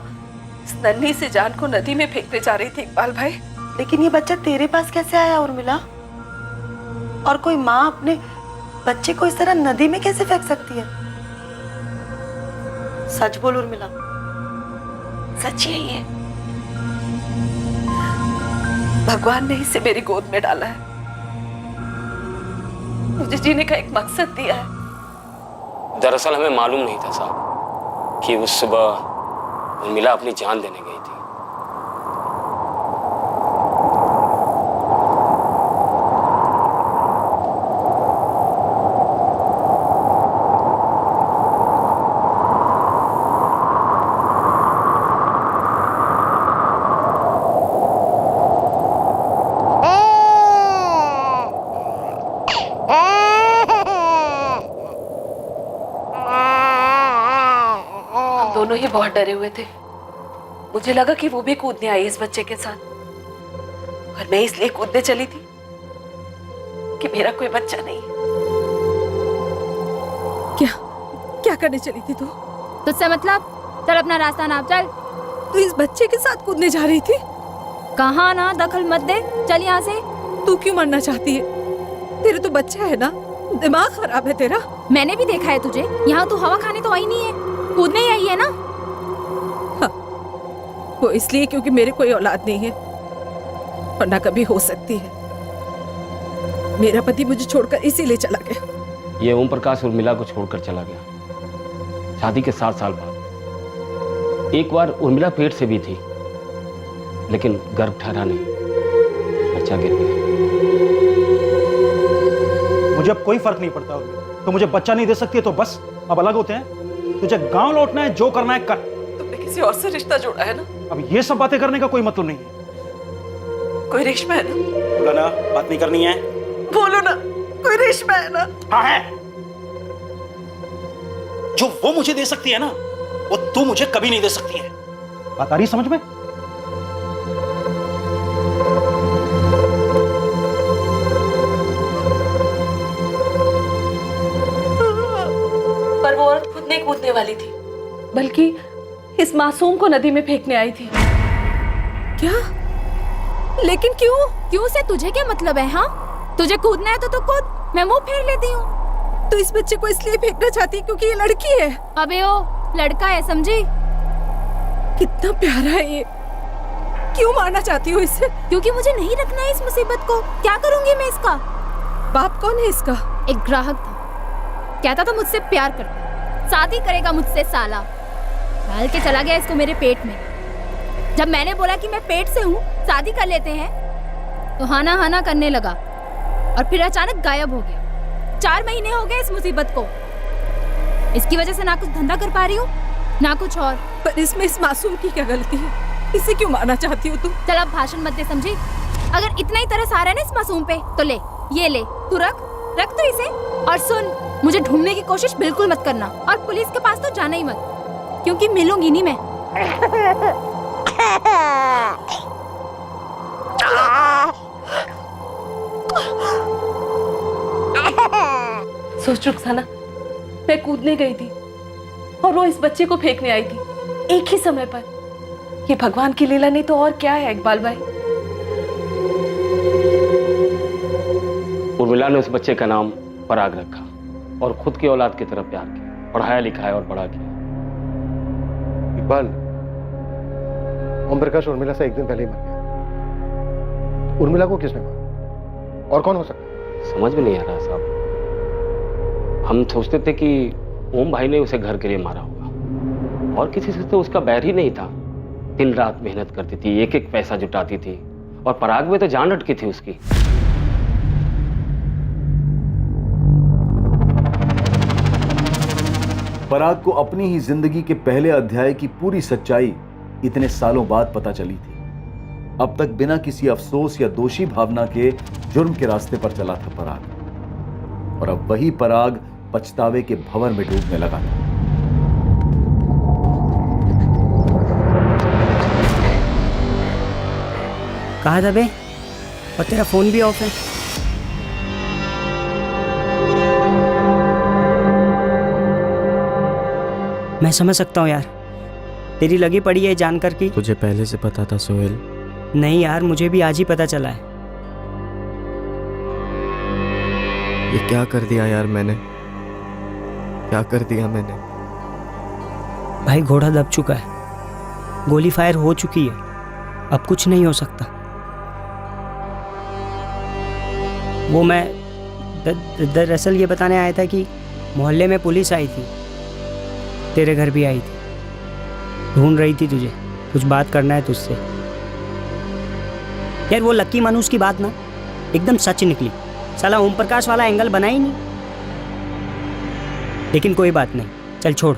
इस नन्ही से जान को नदी में फेंकने जा रही थी इकबाल भाई। लेकिन ये बच्चा तेरे पास कैसे आया उर्मिला? और कोई माँ अपने बच्चे को इस तरह नदी में कैसे फेंक सकती है? सच बोल उर्मिला। सच यही है, भगवान ने इसे मेरी गोद में डाला है, मुझे जीने का एक मकसद दिया है। दरअसल हमें मालूम नहीं था साहब कि उस सुबह उर्मिला अपनी जान देने गई थी। दोनों ही बहुत डरे हुए थे। मुझे लगा कि वो भी कूदने आई इस बच्चे के साथ, और मैं इसलिए कूदने चली थी कि मेरा कोई बच्चा नहीं है। क्या करने चली थी तू? तुझसे मतलब? चल अपना रास्ता नाप, चल। तू इस बच्चे के साथ कूदने जा रही थी? कहाँ ना, दखल मत दे, चल यहाँ से। तू क्यों मरना चाहती है? तेरे तो बच्चा है ना, दिमाग खराब है तेरा। मैंने भी देखा है तुझे, यहाँ तू हवा खाने तो आई नहीं है, कूदने ही आई है ना। हाँ, वो इसलिए क्योंकि मेरे कोई औलाद नहीं है, और ना कभी हो सकती है। मेरा पति मुझे छोड़कर इसीलिए चला गया। ये ओम प्रकाश उर्मिला को छोड़कर चला गया शादी के 7 साल बाद। एक बार उर्मिला पेट से भी थी, लेकिन गर्भ ठहरा नहीं, बच्चा गिर गया। मुझे अब कोई फर्क नहीं पड़ता उर्मिला। तो मुझे बच्चा नहीं दे सकती है तो बस अब अलग होते हैं। तुझे गांव लौटना है, जो करना है कर। तुमने किसी और से रिश्ता जोड़ा है ना? अब ये सब बातें करने का कोई मतलब नहीं है। कोई रेशमा है ना? बोला ना, बात नहीं करनी है। बोलो ना, कोई रेशमा है ना? हाँ है। जो वो मुझे दे सकती है ना, वो तू मुझे कभी नहीं दे सकती है। बात आ रही समझ में? पर वो औरत खुद नहीं कूदने वाली थी, बल्कि इस मासूम को नदी में फेंकने आई थी। क्या? लेकिन क्यों? क्यों से तुझे क्या मतलब है? हाँ, तुझे कूदना है तो कूद, मैं मुंह फेर लेती हूँ। तो इस बच्चे को इसलिए फेंकना चाहती है क्योंकि ये लड़की है? अबे ओ, लड़का है, समझी? कितना प्यारा है ये, क्यों मारना चाहती हो इसे? क्योंकि मुझे नहीं रखना है इस मुसीबत को। क्या करूंगी मैं इसका? बाप कौन है इसका? एक ग्राहक था, कहता था मुझसे प्यार करता, शादी करेगा मुझसे साला। डाल के चला गया इसको मेरे पेट में। जब मैंने बोला कि मैं पेट से हूँ, शादी कर लेते हैं, तो हाना हाना करने लगा और फिर अचानक गायब हो गया। 4 महीने हो गए इस मुसीबत को। इसकी वजह से ना कुछ धंधा कर पा रही हूँ, ना कुछ और। पर इसमें इस मासूम की क्या गलती है? इसे क्यों मारना चाहती हो तुम? चल अब भाषण मत दे, समझी? अगर इतना ही तरस आ रहा है ना इस मासूम पे, तो ले, ये ले, तू रख तो इसे। और सुन, मुझे ढूंढने की कोशिश बिल्कुल मत करना, और पुलिस के पास तो जाना ही मत, क्योंकि मिलूंगी नहीं मैं। सोच रुखसाना, मैं कूदने गई थी और वो इस बच्चे को फेंकने आई थी, एक ही समय पर। ये भगवान की लीला नहीं तो और क्या है इकबाल भाई? उर्मिला ने उस बच्चे का नाम पराग रखा और खुद की औलाद की तरफ प्यार किया, पढ़ाया लिखाया और बड़ा किया। इकबाल, ओम प्रकाश उर्मिला से एक दिन पहले ही मर गया। उर्मिला को किसने मारा और कौन हो सकता है? समझ में नहीं आ रहा साहब। हम सोचते थे कि ओम भाई ने उसे घर के लिए मारा होगा, और किसी से तो उसका बैर ही नहीं था। दिन रात मेहनत करती थी, एक एक पैसा जुटाती थी, और पराग में तो जान अटकी थी उसकी। पराग को अपनी ही जिंदगी के पहले अध्याय की पूरी सच्चाई इतने सालों बाद पता चली थी। अब तक बिना किसी अफसोस या दोषी भावना के जुर्म के रास्ते पर चला था पराग, और अब वही पराग पछतावे के भंवर में डूबने लगा था। कहाँ था बे? और तेरा फोन भी ऑफ है। मैं समझ सकता हूँ यार, तेरी लगी पड़ी है जानकर की। तुझे पहले से पता था सोहेल? नहीं यार, मुझे भी आज ही पता चला है। ये क्या कर दिया यार मैंने, क्या कर दिया मैंने? भाई घोड़ा दब चुका है, गोली फायर हो चुकी है, अब कुछ नहीं हो सकता। वो मैं दरअसल ये बताने आया था कि मोहल्ले में पुलिस आई थी, तेरे घर भी आई थी, ढूंढ रही थी तुझे, कुछ बात करना है तुझसे। यार वो लक्की मानुस की बात ना एकदम सच निकली, साला ओम प्रकाश वाला एंगल बना ही नहीं। लेकिन कोई बात नहीं, चल छोड़,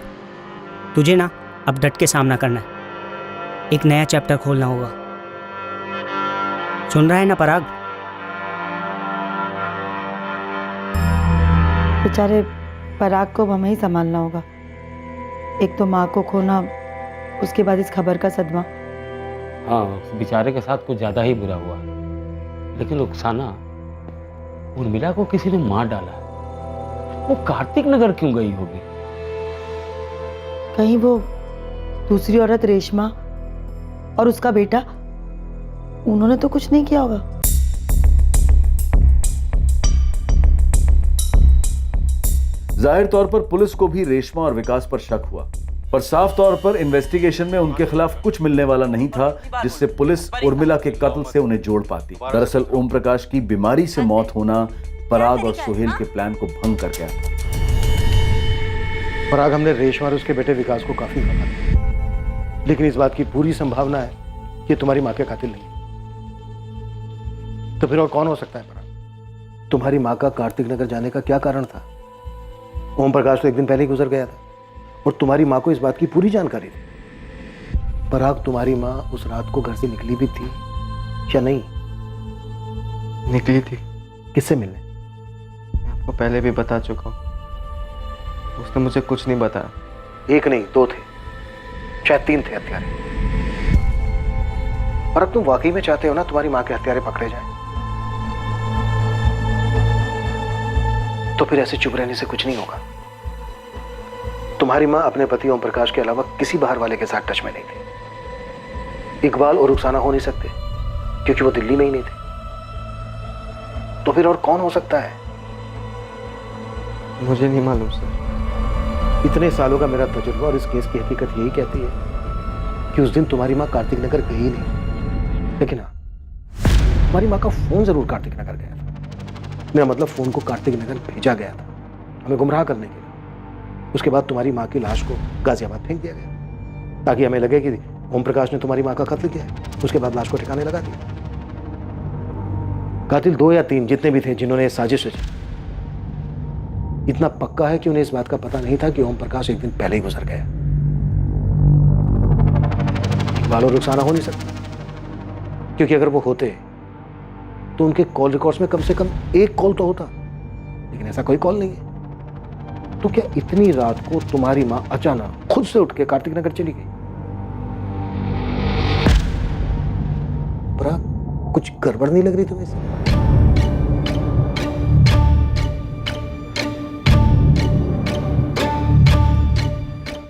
तुझे ना अब डट के सामना करना है, एक नया चैप्टर खोलना होगा। सुन रहा है ना पराग? बेचारे पराग को हमें ही संभालना होगा। एक तो माँ को खोना, उसके बाद इस खबर का सदमा। हाँ, उस बेचारे के साथ कुछ ज्यादा ही बुरा हुआ, लेकिन रुखसाना, उर्मिला को किसी ने मार डाला। वो कार्तिक नगर क्यों गई होगी? कहीं वो दूसरी औरत रेशमा और उसका बेटा, उन्होंने तो कुछ नहीं किया होगा। जाहिर तौर पर पुलिस को भी रेशमा और विकास पर शक हुआ, पर साफ तौर पर इन्वेस्टिगेशन में उनके खिलाफ कुछ मिलने वाला नहीं था जिससे पुलिस उर्मिला के कत्ल से उन्हें जोड़ पाती। दरअसल ओम प्रकाश की बीमारी से मौत होना पराग और सोहेल के प्लान को भंग कर गया। पराग, हमने रेशमा और उसके बेटे विकास को काफी भगा दिया, लेकिन इस बात की पूरी संभावना है कि तुम्हारी माँ के कातिल नहीं। तो फिर और कौन हो सकता है पराग? तुम्हारी माँ का कार्तिक नगर जाने का क्या कारण था? ओम प्रकाश तो एक दिन पहले ही गुजर गया था और तुम्हारी माँ को इस बात की पूरी जानकारी थी। पराग, तुम्हारी माँ उस रात को घर से निकली भी थी या नहीं? निकली थी। किससे मिलने? मैं आपको पहले भी बता चुका हूँ, उसने मुझे कुछ नहीं बताया। एक नहीं, दो थे, शायद तीन थे हत्यारे। और अब तुम वाकई में चाहते हो ना तुम्हारी माँ के हत्यारे पकड़े जाएं? तो फिर ऐसे चुप रहने से कुछ नहीं होगा। तुम्हारी माँ अपने पति ओम प्रकाश के अलावा किसी बाहर वाले के साथ टच में नहीं थी। इकबाल और रुखसाना हो नहीं सकते क्योंकि वो दिल्ली में ही नहीं थे। तो फिर और कौन हो सकता है? मुझे नहीं मालूम सर। इतने सालों का मेरा तजुर्बा और इस केस की हकीकत यही कहती है कि उस दिन तुम्हारी माँ कार्तिक नगर गई नहीं, लेकिन हाँ, तुम्हारी माँ का फोन जरूर कार्तिक नगर गया था। मेरा मतलब फोन को कार्तिक नगर भेजा गया था हमें गुमराह करने के लिए। उसके बाद तुम्हारी माँ की लाश को गाजियाबाद फेंक दिया गया ताकि हमें लगे कि ओम प्रकाश ने तुम्हारी माँ का कत्ल किया है। उसके बाद लाश को ठिकाने लगा दिया। कातिल 2 या 3 जितने भी थे जिन्होंने साजिश रची, इतना पक्का है कि उन्हें इस बात का पता नहीं था कि ओम प्रकाश एक दिन पहले ही गुजर गया। इकबाल और रुखसाना हो नहीं सकता, क्योंकि अगर वो होते तो उनके कॉल रिकॉर्ड्स में कम से कम एक कॉल तो होता, लेकिन ऐसा कोई कॉल नहीं है। तो क्या इतनी रात को तुम्हारी मां अचानक खुद से उठ के कार्तिक नगर चली गई? कुछ गड़बड़ नहीं लग रही तुम्हें इसमें?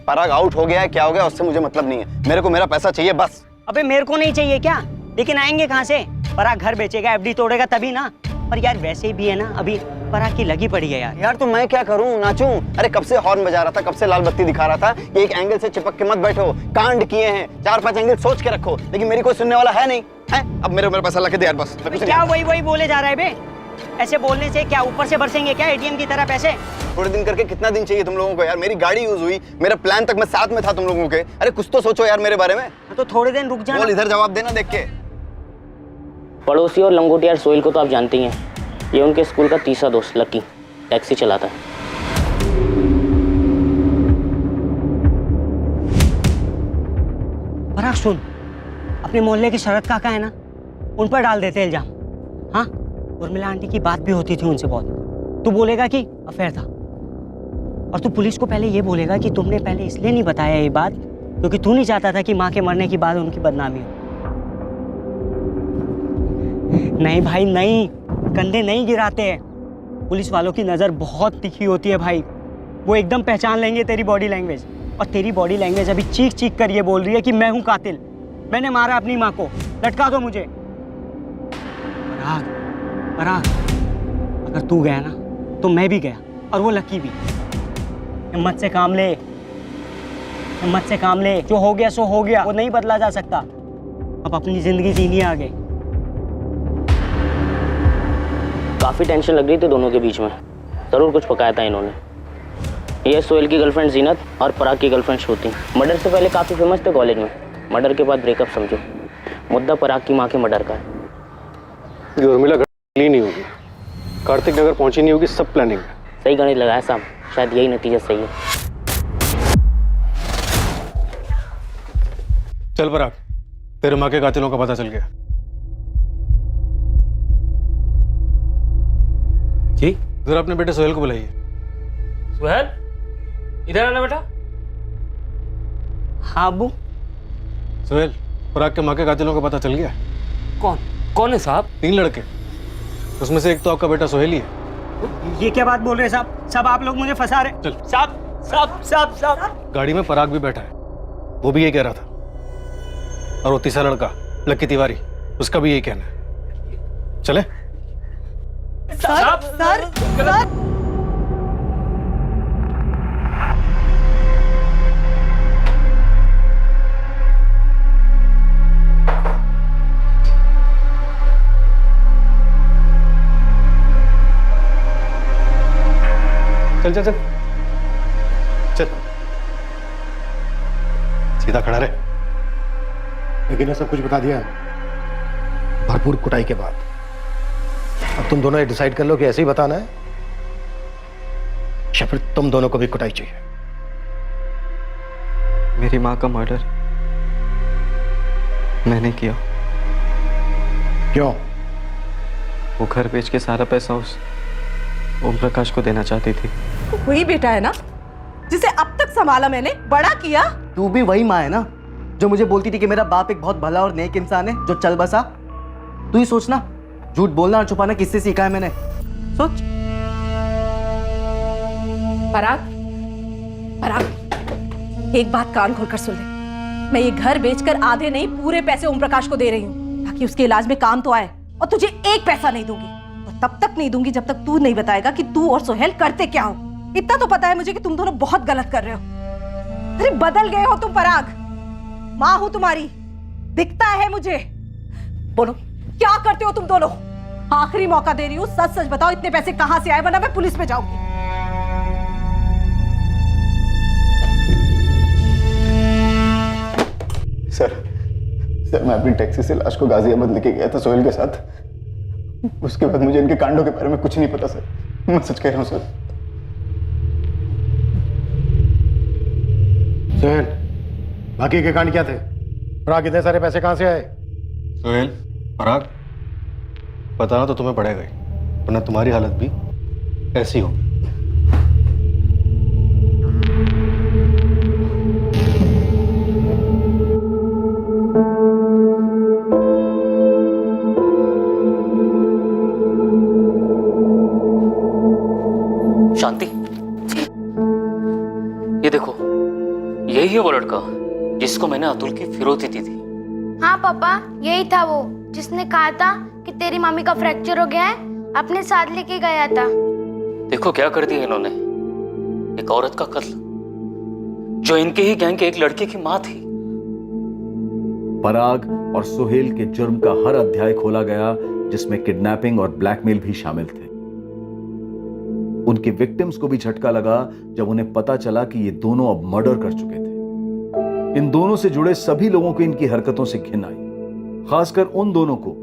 पराग आउट हो गया है, क्या हो गया उससे मुझे मतलब नहीं है। मेरे को मेरा पैसा चाहिए बस। अबे मेरे को नहीं चाहिए क्या? लेकिन आएंगे कहाँ से? पराग घर बेचेगा, एफडी तोड़ेगा तभी ना। पर यार वैसे भी है ना, अभी पराग की लगी पड़ी है यार। यार तो मैं क्या करूं, नाचूं? अरे कब से हॉर्न बजा रहा था, कब से लाल बत्ती दिखा रहा था कि एक एंगल से चिपक के मत बैठो, कांड किए हैं, 4-5 एंगल सोच के रखो, लेकिन मेरी कोई सुनने वाला है नहीं है। अब मेरा पैसा ला के दे यार बस। क्या वही बोले जा रहा है बे? ऐसे बोलने से क्या ऊपर से बरसेंगे क्या एटीएम की तरह पैसे? थोड़े दिन करके कितना दिन चाहिए तुम लोगों को यार? मेरी गाड़ी यूज हुई, मेरा प्लान तक मैं साथ में था तुम लोगों के। अरे कुछ तो सोचो यार मेरे बारे में। तो थोड़े दिन रुक जाना। बोल, इधर जवाब देना देख के। पड़ोसी और लंगोटियार सोहेल को तो आप जानती हैं, ये उनके स्कूल का तीसरा दोस्त लकी टैक्सी चलाता है। पराग सुन, अपने मोहल्ले के शरद काका है ना, उन पर डाल देते इल्जाम। हाँ, उर्मिला आंटी की बात भी होती थी उनसे बहुत। तू बोलेगा कि अफेयर था, और तू पुलिस को पहले ये बोलेगा कि तुमने पहले इसलिए नहीं बताया ये बात क्योंकि तू नहीं चाहता था कि माँ के मरने के बाद उनकी बदनामी हो। नहीं भाई नहीं, कंधे नहीं गिराते हैं। पुलिस वालों की नज़र बहुत तीखी होती है भाई, वो एकदम पहचान लेंगे तेरी बॉडी लैंग्वेज। और तेरी बॉडी लैंग्वेज अभी चीख चीख कर ये बोल रही है कि मैं हूँ कातिल, मैंने मारा अपनी माँ को, लटका दो मुझे। पराग, पराग, अगर तू गया ना तो मैं भी गया, और वो लकी भी। हिम्मत से काम ले, हिम्मत से काम ले। जो हो गया सो हो गया, वो नहीं बदला जा सकता। अब अपनी जिंदगी जीनी है आगे। काफ़ी टेंशन लग रही थी दोनों के बीच में, ज़रूर कुछ पकाया था इन्होंने। ये सोहेल की गर्लफ्रेंड जीनत और पराग की गर्लफ्रेंड श्रुति मर्डर से पहले काफ़ी फेमस थे कॉलेज में, मर्डर के बाद ब्रेकअप समझो। मुद्दा पराग की माँ के मर्डर का है। ये उर्मिला गली नहीं होगी, कार्तिक नगर पहुंची नहीं होगी, सब प्लानिंग है। सही गणित लगाया साहब, शायद यही नतीजा सही है। चल पराग, तेरे माँ के कातिलों का पता चल गया। जी जरा अपने बेटे सोहेल को बुलाइए। सुहेल, इधर आना बेटा। हाँ अब्बू। सोहेल, पराग के माँ के कातिलों का पता चल गया। कौन कौन है साहब? 3 लड़के, उसमें से एक तो आपका बेटा सोहेल ही है। ये क्या बात बोल रहे हैं साहब? सब आप लोग मुझे फंसा रहे। चल। साहब साहब साहब साहब। गाड़ी में पराग भी बैठा है, वो भी यही कह रहा था। और वो तीसरा लड़का लक्की तिवारी, उसका भी यही कहना है। चले? सर सर सर चल चल चल चल, सीधा खड़ा रहे। लेकिन ये सब कुछ बता दिया भरपूर कुटाई के बाद। अब तुम दोनों ये डिसाइड कर लो कि ऐसे ही बताना है या फिर तुम दोनों को भी कुटाई चाहिए। मेरी माँ का मर्डर मैंने किया। क्यों? वो घर बेच के सारा पैसा उस ओम प्रकाश को देना चाहती थी। वही बेटा है ना जिसे अब तक संभाला मैंने, बड़ा किया। तू भी वही माँ है ना जो मुझे बोलती थी कि मेरा बाप एक बहुत भला और नेक इंसान है जो चल बसा। तू ही सोचना, झूठ बोलना और छुपाना किससे सीखा है मैंने? सोच। पराग, पराग, एक बात कान खोलकर सुन ले। मैं ये घर बेचकर आधे नहीं पूरे पैसे ओम प्रकाश को दे रही हूँ ताकि उसके इलाज में काम तो आए, और तुझे एक पैसा नहीं दूंगी। और तब तक नहीं दूंगी जब तक तू नहीं बताएगा कि तू और सोहेल करते क्या हो। इतना तो पता है मुझे कि तुम दोनों बहुत गलत कर रहे हो। अरे बदल गए हो तुम पराग। माँ हूं तुम्हारी, दिखता है मुझे। बोलो क्या करते हो तुम दोनों? आखिरी मौका दे रही हूँ, सच सच बताओ इतने पैसे कहां से आए, वरना मैं पुलिस में जाऊंगी। सर मैं अपनी टैक्सी से लाश को गाजियाबाद लेके गया था सोहेल के साथ। उसके बाद मुझे इनके कांडों के बारे में कुछ नहीं पता सर, मैं सच कह रहा हूँ सर। सोहेल, बाकी के कांड क्या थे? पराग इतने सारे पैसे कहां से आए? सोहेल, पराग, बताना तो तुम्हें पड़ेगा ही, वरना तुम्हारी हालत भी ऐसी हो। शांति, ये देखो, यही है वो लड़का जिसको मैंने अतुल की फिरौती दी थी। हाँ पापा, यही था वो जिसने कहा था कि तेरी मम्मी का फ्रैक्चर हो गया है, अपने साथ लेके गया था। देखो क्या कर दिया इन्होंने, एक औरत का कत्ल जो इनके ही गैंग के एक लड़के की माँ थी। पराग और सुहेल के जुर्म का हर अध्याय खोला गया जिसमें किडनैपिंग और ब्लैकमेल भी शामिल थे। उनके विक्टिम्स को भी झटका लगा जब उन्हें पता चला कि ये दोनों अब मर्डर कर चुके थे। इन दोनों से जुड़े सभी लोगों को इनकी हरकतों से घिन आई, खासकर उन दोनों को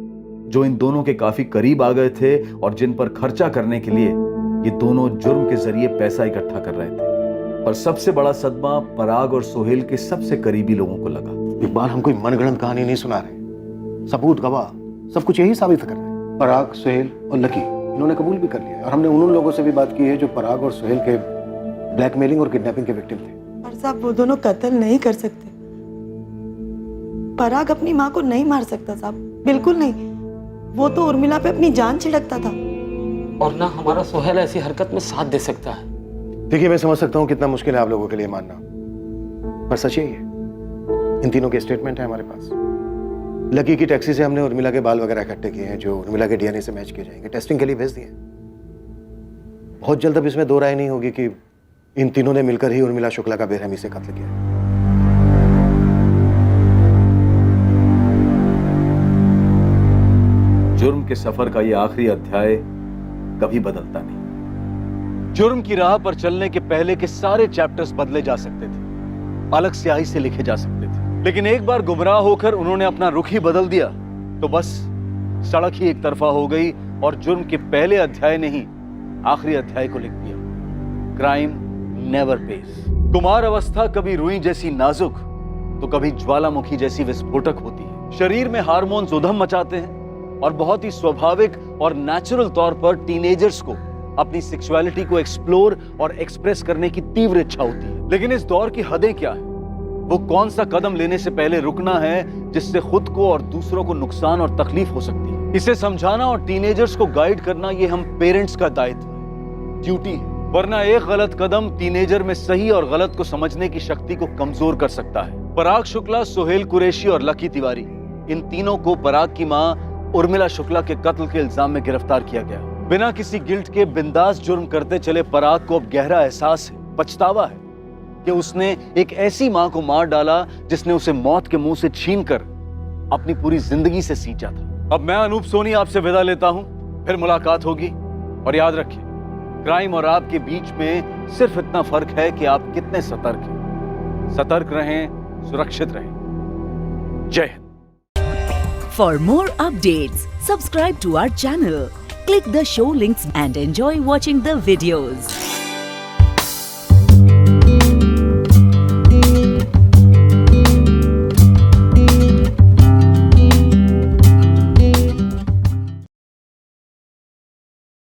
जो इन दोनों के काफी करीब आ गए थे और जिन पर खर्चा करने के लिए ये दोनों जुर्म के जरिए पैसा इकट्ठा कर रहे थे। पर सबसे बड़ा सदमा पराग और सोहेल के सबसे करीबी लोगों को लगा। इकबाल, हम कोई मनगढ़ंत कहानी नहीं सुना रहे, सबूत गवाह सब कुछ यही साबित कर रहे हैं। पराग, सोहेल और लकी इन्होंने कबूल भी कर लिया, और हमने उन लोगों से भी बात की है जो पराग और सोहेल के ब्लैकमेलिंग और किडनैपिंग के विक्टिम थे। और साहब वो दोनों कत्ल नहीं कर सकते। पराग अपनी माँ को नहीं मार सकता साहब, बिल्कुल नहीं। वो तो उर्मिला पे अपनी जान छिड़कता था। और ना हमारा सोहेल ऐसी हरकत में साथ दे सकता है। देखिए, मैं समझ सकता हूँ कितना मुश्किल है आप लोगों के लिए मानना, पर सच यही है। इन तीनों के स्टेटमेंट है हमारे पास। लकी की टैक्सी से हमने उर्मिला के बाल वगैरह इकट्ठे किए हैं जो उर्मिला के डीएनए से मैच किए जाएंगे, टेस्टिंग के लिए भेज दिए। बहुत जल्द अब इसमें दो राय नहीं होगी कि इन तीनों ने मिलकर ही उर्मिला शुक्ला का बेरहमी से कत्ल किया। जुर्म के सफर का ये आखिरी अध्याय कभी बदलता नहीं। जुर्म की राह पर चलने के पहले के सारे चैप्टर्स बदले जा सकते थे, अलग स्याही से लिखे जा सकते थे, लेकिन एक बार गुमराह होकर उन्होंने अपना रुख ही बदल दिया तो बस सड़क ही एक तरफा हो गई और जुर्म के पहले अध्याय ने ही आखिरी अध्याय को लिख दिया। Crime never pace. कुमार अवस्था कभी रुई जैसी नाजुक तो कभी ज्वालामुखी जैसी विस्फोटक होती है। शरीर में हार्मोन्स उधम मचाते हैं और बहुत ही स्वाभाविक और नेचुरल तौर पर टीनेजर्स को अपनी सेक्सुअलिटी को एक्सप्लोर और एक्सप्रेस करने की तीव्र इच्छा होती है। लेकिन इस दौर की हदें क्या है? वो कौन सा कदम लेने से पहले रुकना है जिससे खुद को और दूसरों को नुकसान और तकलीफ हो सकती है? इसे समझाना और टीनेजर्स को गाइड करना ये हम पेरेंट्स का दायित्व है, ड्यूटी है। वरना एक गलत कदम टीनेजर में सही और गलत को समझने की शक्ति को कमजोर कर सकता है। पराग शुक्ला, सोहेल कुरैशी और लकी तिवारी, इन तीनों को पराग की मां उर्मिला शुक्ला के कत्ल के इल्जाम में गिरफ्तार किया गया। बिना किसी गिल्ट के बिंदास जुर्म करते चले पराग को अब गहरा एहसास है, पछतावा है कि उसने एक ऐसी मां को मार डाला जिसने उसे मौत के मुंह से छीनकर अपनी पूरी जिंदगी से सींचा था। अब मैं अनूप सोनी आपसे विदा लेता हूं, फिर मुलाकात होगी। और याद रखिए, क्राइम और आपके बीच में सिर्फ इतना फर्क है कि आप कितने सतर्क हैं। सतर्क रहें, सुरक्षित रहें। जय Hind. For more updates, subscribe to our channel, click the show links and enjoy watching the videos.